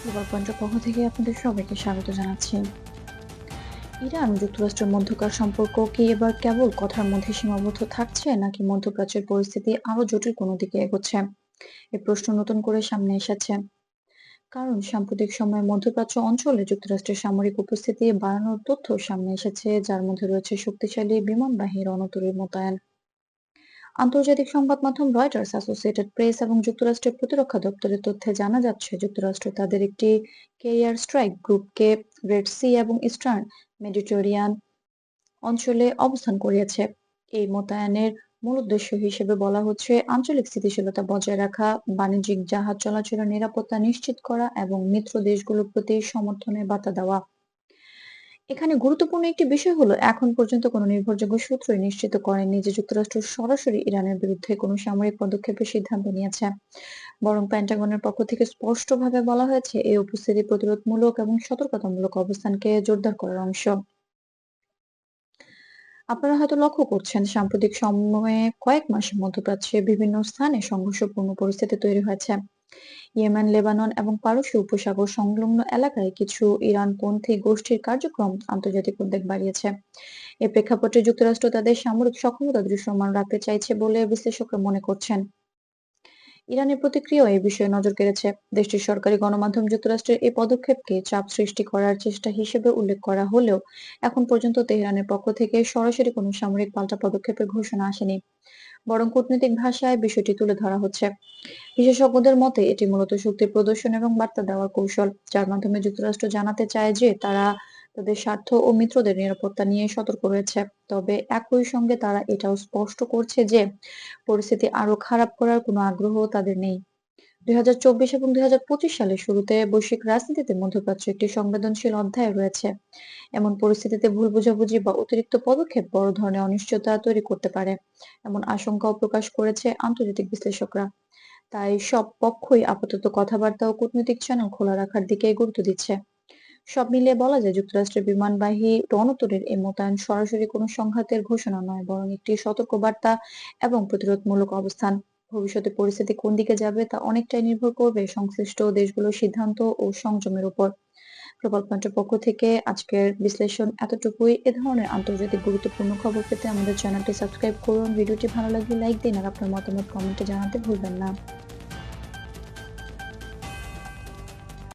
Global পয়েন্টের পক্ষ থেকে আপনাদের সবাইকে স্বাগত জানাচ্ছি। ইরান যুক্তরাষ্ট্রের মধ্যকার সম্পর্ক কি এবার কেবল কথার মধ্যে সীমাবদ্ধ থাকছে, নাকি মধ্যপ্রাচ্যের পরিস্থিতি আরো জটিল কোনো দিকে এগোচ্ছে? এই প্রশ্ন নতুন করে সামনে এসেছে, কারণ সাম্প্রতিক সময়ে মধ্যপ্রাচ্য অঞ্চলে যুক্তরাষ্ট্রের সামরিক উপস্থিতি বাড়ানোর তথ্য সামনে এসেছে, যার মধ্যে রয়েছে শক্তিশালী বিমান বাহিনীর রণতরীর মোতায়েন। আন্তর্জাতিক সংবাদ মাধ্যম রয়টার্স, অ্যাসোসিয়েটেড প্রেস এবং যুক্তরাষ্ট্রের প্রতিরক্ষা দপ্তরের তথ্যে জানা যাচ্ছে, যুক্তরাষ্ট্র তাদের একটি ক্যারিয়ার স্ট্রাইক গ্রুপকে রেড সি এবং ইস্টার্ন মেডিটেরিয়ান অঞ্চলে অবস্থান করিয়েছে। এই মোতায়েনের মূল উদ্দেশ্য হিসেবে বলা হচ্ছে আঞ্চলিক স্থিতিশীলতা বজায় রাখা, বাণিজ্যিক জাহাজ চলাচলের নিরাপত্তা নিশ্চিত করা এবং মিত্র দেশগুলোর প্রতি সমর্থনের বার্তা দেওয়া। এখানে গুরুত্বপূর্ণ একটি বিষয় হলো, এখন পর্যন্ত কোনো নির্ভরযোগ্য সূত্রই নিশ্চিত করেননি যে যুক্তরাষ্ট্র সরাসরি ইরানের বিরুদ্ধে কোনো সামরিক পদক্ষেপের সিদ্ধান্ত নিয়েছে। বরং পেন্টাগনের পক্ষ থেকে স্পষ্টভাবে বলা হয়েছে, এই উপস্থিতি প্রতিরোধমূলক এবং সতর্কতামূলক অবস্থানকে জোরদার করার অংশ। আপনারা হয়তো লক্ষ্য করছেন, সাম্প্রতিক সময়ে কয়েক মাসে মধ্যপ্রাচ্যে বিভিন্ন স্থানে সংঘর্ষপূর্ণ পরিস্থিতি তৈরি হয়েছে। ইয়েমেন, লেবানন এবং পারস্য উপসাগর সংলগ্ন এলাকায় কিছু ইরানপন্থী গোষ্ঠীর কার্যক্রম আন্তর্জাতিক উদ্বেগ বাড়িয়েছে। এ প্রেক্ষাপটে যুক্তরাষ্ট্র তাদের সামরিক সক্ষমতা দৃশ্যমান রাখতে চাইছে বলে বিশ্লেষকরা মনে করছেন। ইরানের প্রতিক্রিয়াও এই বিষয়ে নজর কেড়েছে। দেশটির সরকারি গণমাধ্যম যুক্তরাষ্ট্রের এই পদক্ষেপকে চাপ সৃষ্টি করার চেষ্টা হিসেবে উল্লেখ করা হলেও এখন পর্যন্ত তেহরানের পক্ষ থেকে সরাসরি কোনো সামরিক পাল্টা পদক্ষেপের ঘোষণা আসেনি। বরং কূটনৈতিক ভাষায় বিষয়টি তুলে ধরা হচ্ছে। বিশেষজ্ঞদের মতে এটি মূলত শক্তি প্রদর্শন এবং বার্তা দেওয়ার কৌশল, যার মাধ্যমে যুক্তরাষ্ট্র জানাতে চায় যে তারা তাদের স্বার্থ ও মিত্রদের নিরাপত্তা নিয়ে সতর্ক রয়েছে। তবে একই সঙ্গে তারা এটাও স্পষ্ট করছে যে পরিস্থিতি আরো খারাপ করার কোনো আগ্রহ তাদের নেই। 2024 এবং 2025 সালের শুরুতে বৈশ্বিক রাজনীতিতে মধ্যপ্রাচ্য একটি সংবেদনশীল অধ্যায় রয়েছে। এমন পরিস্থিতিতে ভুল বোঝাবুঝি বা অতিরিক্ত পদক্ষেপ বড় ধরনের অনিশ্চয়তা তৈরি করতে পারে, এমন আশঙ্কাও প্রকাশ করেছে আন্তর্জাতিক বিশ্লেষকরা। তাই সব পক্ষই আপাতত কথাবার্তা ও কূটনৈতিক চ্যানেল খোলা রাখার দিকে গুরুত্ব দিচ্ছে। সব মিলিয়ে বলা যায়, যুক্তরাষ্ট্রের বিমানবাহী রণতরীর এই মোতায়েন সরাসরি কোনো সংঘাতের ঘোষণা নয়, বরং একটি সতর্কবার্তা এবং প্রতিরোধমূলক অবস্থান। ভবিষ্যতে পরিস্থিতি কোন দিকে যাবে তা অনেকটাই নির্ভর করবে সংশ্লিষ্ট দেশগুলোর সিদ্ধান্ত ও সংযমের উপর। গ্লোবাল পয়েন্টের পক্ষ থেকে আজকের বিশ্লেষণ এতটুকুই। এ ধরনের আন্তর্জাতিক গুরুত্বপূর্ণ খবর পেতে আমাদের চ্যানেলটি সাবস্ক্রাইব করুন। ভিডিওটি ভালো লাগলে লাইক দিন আর আপনার মতামত কমেন্টে জানাতে ভুলবেন না।